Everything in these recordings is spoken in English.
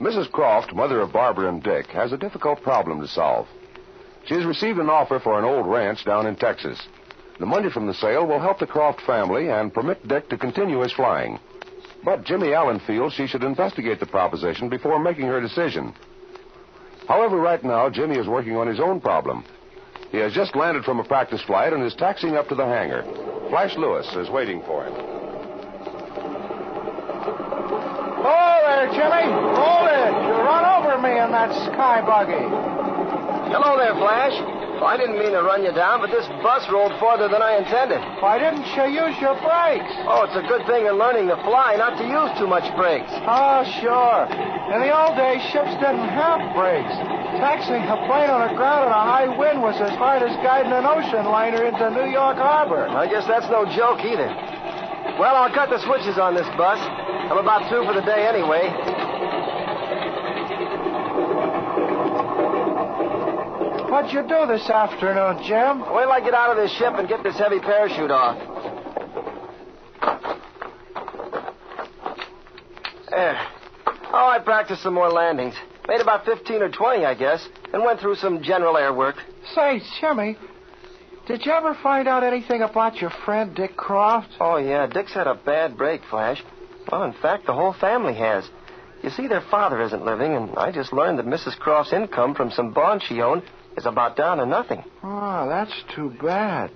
Mrs. Croft, mother of Barbara and Dick, has a difficult problem to solve. She has received an offer for an old ranch down in Texas. The money from the sale will help the Croft family and permit Dick to continue his flying. But Jimmy Allen feels she should investigate the proposition before making her decision. However, right now, Jimmy is working on his own problem. He has just landed from a practice flight and is taxiing up to the hangar. Flash Lewis is waiting for him. Oh, there, Jimmy. Hold it. You run over me in that sky buggy. Hello there, Flash. I didn't mean to run you down, but this bus rolled farther than I intended. Why didn't you use your brakes? Oh, it's a good thing in learning to fly not to use too much brakes. Oh, sure. In the old days, ships didn't have brakes. Taxiing a plane on the ground in a high wind was as hard as guiding an ocean liner into New York Harbor. I guess that's no joke either. Well, I'll cut the switches on this bus. I'm about through for the day anyway. What'd you do this afternoon, Jim? Wait till I get out of this ship and get this heavy parachute off. There. Oh, I practiced some more landings. Made about 15 or 20, I guess, and went through some general air work. Say, Jimmy, did you ever find out anything about your friend Dick Croft? Oh, yeah, Dick's had a bad break, Flash. Well, in fact, the whole family has. You see, their father isn't living, and I just learned that Mrs. Croft's income from some bonds she owned is about down to nothing. Oh, that's too bad.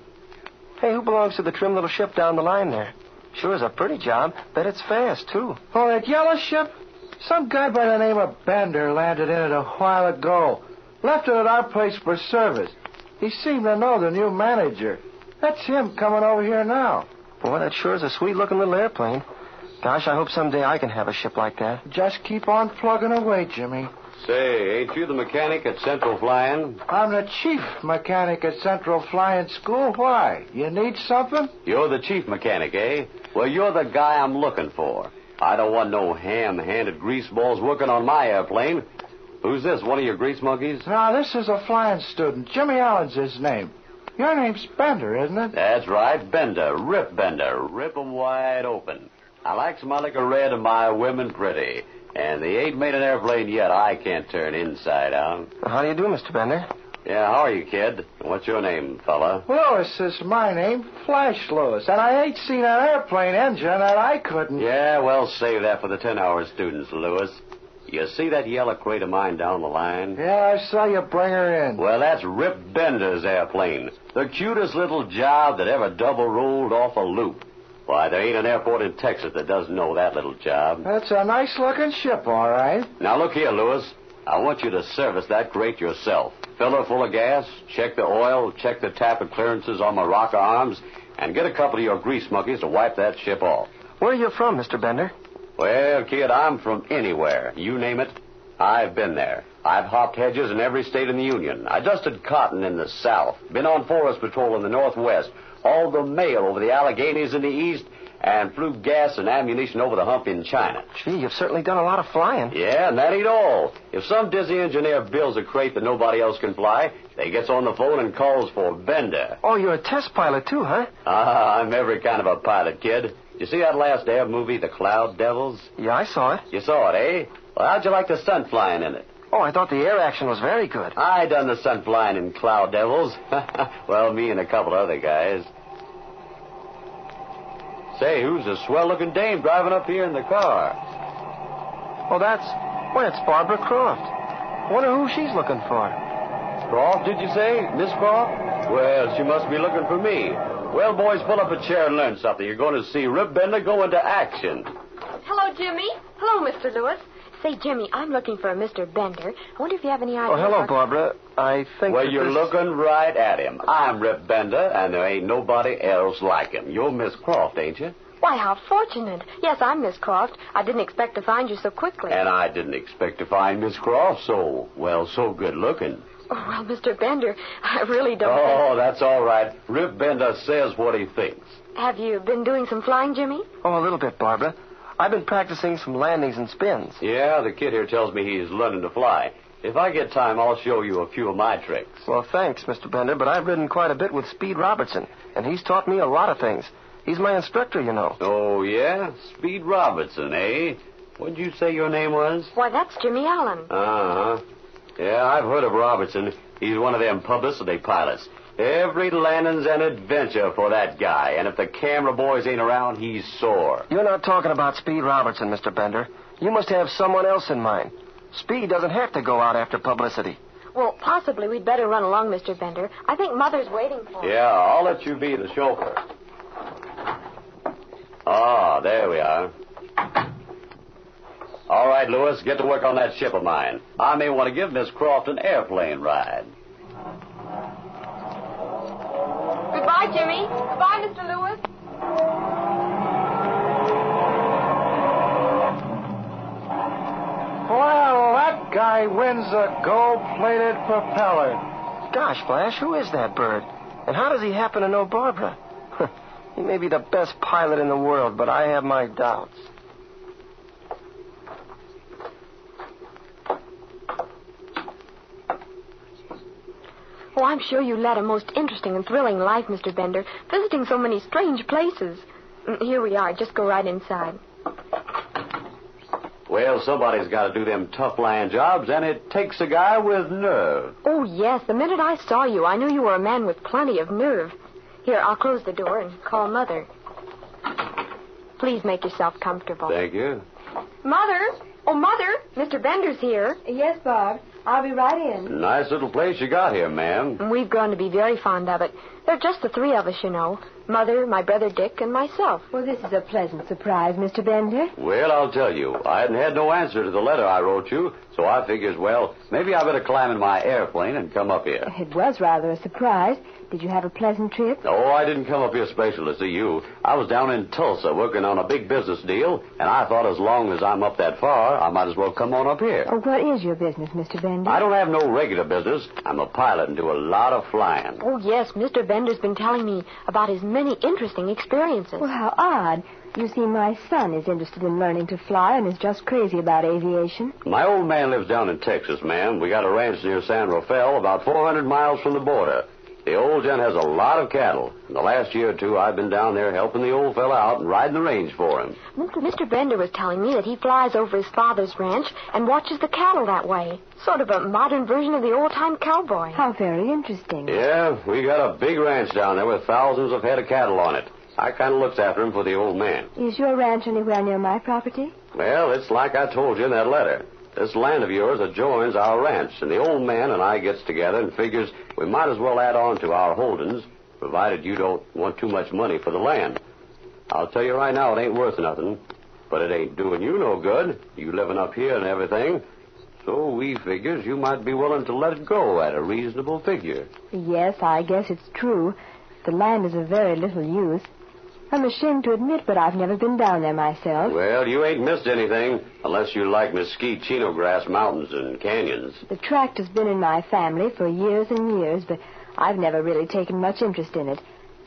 Hey, who belongs to the trim little ship down the line there? Sure is a pretty job. Bet it's fast, too. Oh, that yellow ship? Some guy by the name of Bender landed in it a while ago. Left it at our place for service. He seemed to know the new manager. That's him coming over here now. Boy, that sure is a sweet-looking little airplane. Gosh, I hope someday I can have a ship like that. Just keep on plugging away, Jimmy. Say, ain't you the mechanic at Central Flying? I'm the chief mechanic at Central Flying School. Why? You need something? You're the chief mechanic, eh? Well, you're the guy I'm looking for. I don't want no ham-handed greaseballs working on my airplane. Who's this, one of your grease monkeys? No, this is a flying student. Jimmy Allen's his name. Your name's Bender, isn't it? That's right, Bender. Rip Bender. Rip 'em wide open. I likes my liquor red and my women pretty. And they ain't made an airplane yet I can't turn inside out. How do you do, Mr. Bender? Yeah, how are you, kid? What's your name, fella? Lewis is my name, Flash Lewis. And I ain't seen an airplane engine that I couldn't... Yeah, well, save that for the 10-hour students, Lewis. You see that yellow crate of mine down the line? Yeah, I saw you bring her in. Well, that's Rip Bender's airplane. The cutest little job that ever double-rolled off a loop. Why, there ain't an airport in Texas that doesn't know that little job. That's a nice-looking ship, all right. Now, look here, Lewis. I want you to service that crate yourself. Fill her full of gas, check the oil, check the tappet clearances on my rocker arms, and get a couple of your grease monkeys to wipe that ship off. Where are you from, Mr. Bender? Well, kid, I'm from anywhere. You name it, I've been there. I've hopped hedges in every state in the Union. I dusted cotton in the South, been on forest patrol in the Northwest, hauled the mail over the Alleghenies in the East, and flew gas and ammunition over the hump in China. Gee, you've certainly done a lot of flying. Yeah, and that ain't all. If some dizzy engineer builds a crate that nobody else can fly, they gets on the phone and calls for Bender. Oh, you're a test pilot, too, huh? I'm every kind of a pilot, kid. You see that last air movie, The Cloud Devils? Yeah, I saw it. You saw it, eh? Well, how'd you like the stunt flying in it? Oh, I thought the air action was very good. I done the stunt flying in Cloud Devils. Well, me and a couple other guys. Say, who's a swell-looking dame driving up here in the car? Oh, that's Barbara Croft. Wonder who she's looking for. Croft, did you say? Miss Croft? Well, she must be looking for me. Well, boys, pull up a chair and learn something. You're going to see Rip Bender go into action. Hello, Jimmy. Hello, Mr. Lewis. Say, Jimmy, I'm looking for a Mr. Bender. I wonder if you have any idea... Oh, hello, Barbara. I think Well, you're looking right at him. I'm Rip Bender, and there ain't nobody else like him. You're Miss Croft, ain't you? Why, how fortunate. Yes, I'm Miss Croft. I didn't expect to find you so quickly. And I didn't expect to find Miss Croft so good looking. Oh, well, Mr. Bender, I really don't Oh, that's all right. Rip Bender says what he thinks. Have you been doing some flying, Jimmy? Oh, a little bit, Barbara. I've been practicing some landings and spins. Yeah, the kid here tells me he's learning to fly. If I get time, I'll show you a few of my tricks. Well, thanks, Mr. Bender, but I've ridden quite a bit with Speed Robertson, and he's taught me a lot of things. He's my instructor, you know. Oh, yeah? Speed Robertson, eh? What'd you say your name was? Why, that's Jimmy Allen. Uh-huh. Yeah, I've heard of Robertson. He's one of them publicity pilots. Every landing's an adventure for that guy, and if the camera boys ain't around, he's sore. You're not talking about Speed Robertson, Mr. Bender. You must have someone else in mind. Speed doesn't have to go out after publicity. Well, possibly we'd better run along, Mr. Bender. I think Mother's waiting for us. Yeah, I'll let you be the chauffeur. Ah, there we are. All right, Lewis, get to work on that ship of mine. I may want to give Miss Croft an airplane ride. Goodbye, Jimmy. Goodbye, Mr. Lewis. Well, that guy wins a gold-plated propeller. Gosh, Flash, who is that bird? And how does he happen to know Barbara? He may be the best pilot in the world, but I have my doubts. Oh, I'm sure you led a most interesting and thrilling life, Mr. Bender, visiting so many strange places. Here we are. Just go right inside. Well, somebody's got to do them tough land jobs, and it takes a guy with nerve. Oh, yes. The minute I saw you, I knew you were a man with plenty of nerve. Here, I'll close the door and call Mother. Please make yourself comfortable. Thank you. Mother! Oh, Mother! Mr. Bender's here. Yes, Bob. I'll be right in. Nice little place you got here, ma'am. And we've grown to be very fond of it. There are just the three of us, you know. Mother, my brother Dick, and myself. Well, this is a pleasant surprise, Mr. Bender. Well, I'll tell you, I hadn't had no answer to the letter I wrote you, so I figures, well, maybe I better climb in my airplane and come up here. It was rather a surprise. Did you have a pleasant trip? No, I didn't come up here special to see you. I was down in Tulsa working on a big business deal, and I thought as long as I'm up that far, I might as well come on up here. Oh, what is your business, Mr. Bender? I don't have no regular business. I'm a pilot and do a lot of flying. Oh, yes, Mr. Bender's been telling me about his many interesting experiences. Well, how odd. You see, my son is interested in learning to fly and is just crazy about aviation. My old man lives down in Texas, ma'am. We got a ranch near San Rafael, about 400 miles from the border. The old gent has a lot of cattle. In the last year or two, I've been down there helping the old fella out and riding the range for him. Mr. Bender was telling me that he flies over his father's ranch and watches the cattle that way. Sort of a modern version of the old-time cowboy. How very interesting. Yeah, we got a big ranch down there with thousands of head of cattle on it. I kind of looks after him for the old man. Is your ranch anywhere near my property? Well, it's like I told you in that letter. This land of yours adjoins our ranch, and the old man and I gets together and figures we might as well add on to our holdings, provided you don't want too much money for the land. I'll tell you right now, it ain't worth nothing, but it ain't doing you no good, you living up here and everything. So we figures you might be willing to let it go at a reasonable figure. Yes, I guess it's true. The land is of very little use. I'm ashamed to admit, but I've never been down there myself. Well, you ain't missed anything, unless you like mesquite chino grass mountains and canyons. The tract has been in my family for years and years, but I've never really taken much interest in it.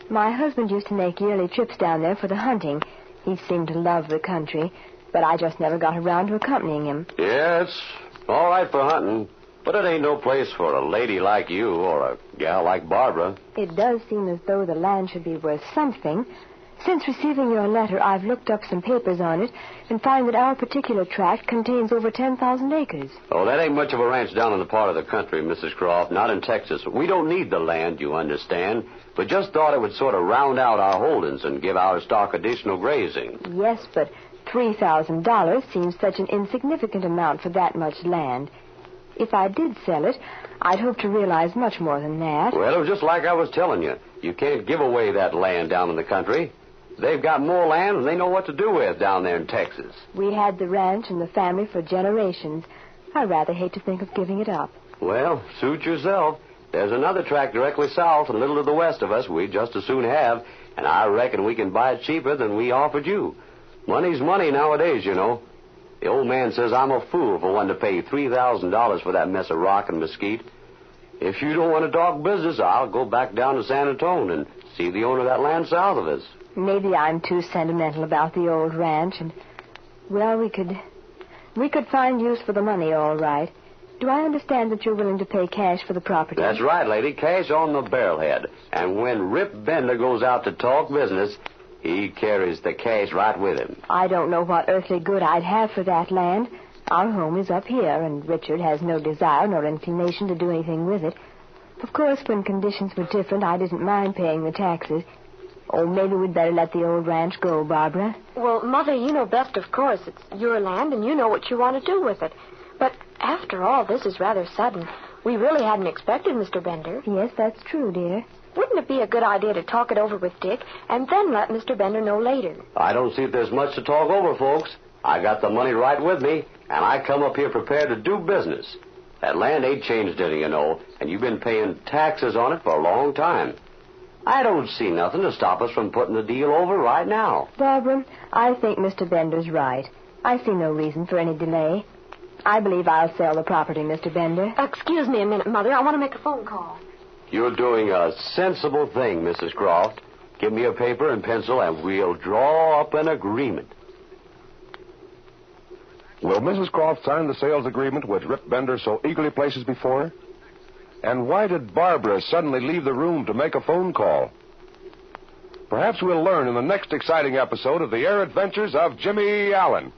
My husband used to make yearly trips down there for the hunting. He seemed to love the country, but I just never got around to accompanying him. Yeah, it's all right for hunting, but it ain't no place for a lady like you or a gal like Barbara. It does seem as though the land should be worth something. Since receiving your letter, I've looked up some papers on it and find that our particular tract contains over 10,000 acres. Oh, that ain't much of a ranch down in the part of the country, Mrs. Croft, not in Texas. We don't need the land, you understand, but just thought it would sort of round out our holdings and give our stock additional grazing. Yes, but $3,000 seems such an insignificant amount for that much land. If I did sell it, I'd hope to realize much more than that. Well, it was just like I was telling you. You can't give away that land down in the country. They've got more land than they know what to do with down there in Texas. We had the ranch and the family for generations. I rather hate to think of giving it up. Well, suit yourself. There's another tract directly south and a little to the west of us we'd just as soon have, and I reckon we can buy it cheaper than we offered you. Money's money nowadays, you know. The old man says I'm a fool for wanting to pay $3,000 for that mess of rock and mesquite. If you don't want to talk business, I'll go back down to San Antonio and see the owner of that land south of us. Maybe I'm too sentimental about the old ranch, and, well, we could find use for the money, all right. Do I understand that you're willing to pay cash for the property? That's right, lady. Cash on the barrelhead. And when Rip Bender goes out to talk business, He carries the cash right with him. I don't know what earthly good I'd have for that land. Our home is up here, and Richard has no desire nor inclination to do anything with it. Of course, when conditions were different, I didn't mind paying the taxes. Oh, maybe we'd better let the old ranch go, Barbara. Well, Mother, you know best, of course. It's your land, and you know what you want to do with it. But after all, this is rather sudden. We really hadn't expected Mr. Bender. Yes, that's true, dear. Wouldn't it be a good idea to talk it over with Dick and then let Mr. Bender know later? I don't see if there's much to talk over, folks. I got the money right with me, and I come up here prepared to do business. That land ain't changed any, you know, and you've been paying taxes on it for a long time. I don't see nothing to stop us from putting the deal over right now. Barbara, I think Mr. Bender's right. I see no reason for any delay. I believe I'll sell the property, Mr. Bender. Excuse me a minute, Mother. I want to make a phone call. You're doing a sensible thing, Mrs. Croft. Give me a paper and pencil, and we'll draw up an agreement. Will Mrs. Croft sign the sales agreement which Rip Bender so eagerly places before her? And why did Barbara suddenly leave the room to make a phone call? Perhaps we'll learn in the next exciting episode of The Air Adventures of Jimmy Allen.